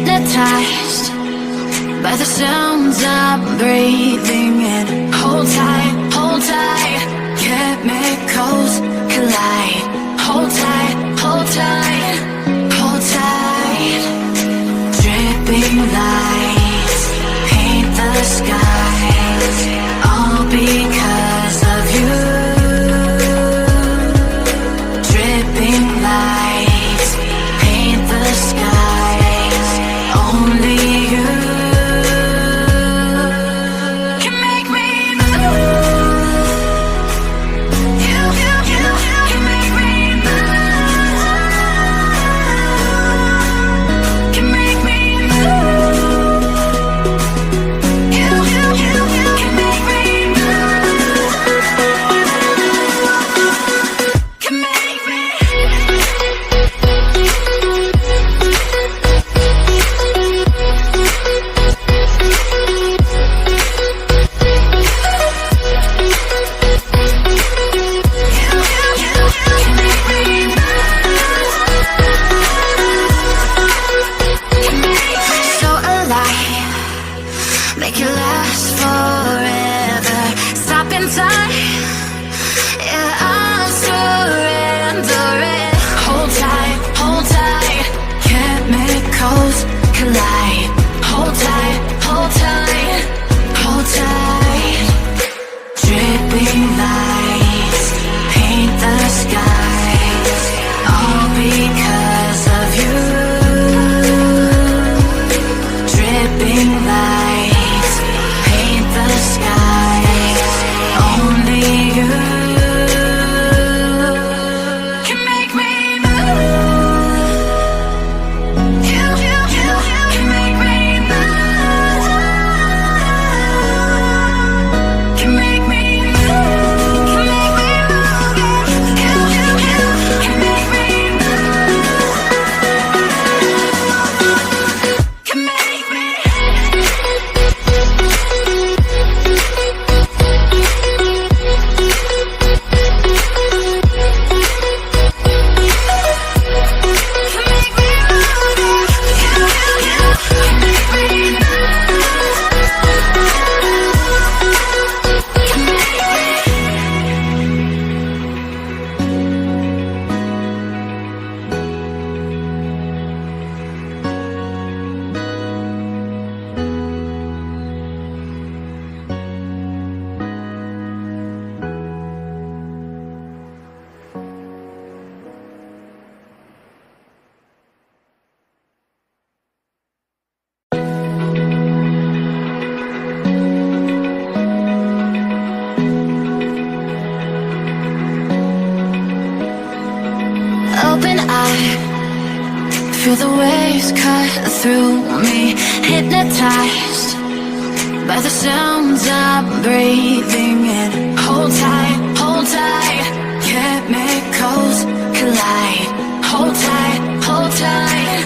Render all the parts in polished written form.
hypnotized by the sounds I'm breathing in. Hold tight, chemicals collide. Hold tight, hold tight, hold tight. Dripping lights paint the skies, all because of you. Dripping lights paint the skies, only you can make me move. You can make me move. Can make me move. You can make me move. Can make me. So alive, make it last forever. Stop in time, yeah, I'm surrendering. Hold tight, chemicals collide. Hold tight, hold tight, hold tight. Dripping lights paint the skies, all because of you. Dripping lights paint the skies, only you can make me move. You can make me move. Can make me move. Can make me move. You can make me move. Can make me. Open eye, feel the waves cut through me. Hypnotized by the sounds I'm breathing in. Hold tight, chemicals collide. Hold tight, hold tight.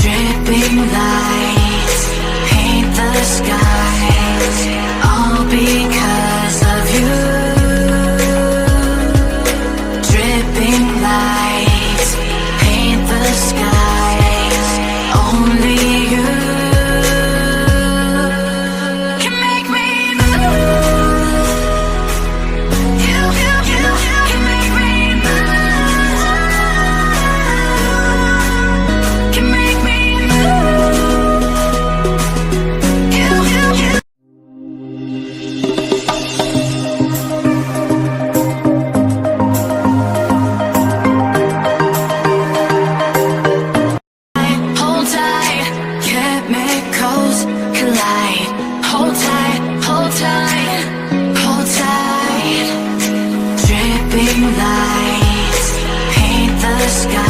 Dripping lights paint the skies, all because of you. Dripping lights paint the skies, only you can make me move. You can make me move. Can make me move. Hold tight, chemicals collide. Hold tight, hold tight. Dripping lights paint the sky.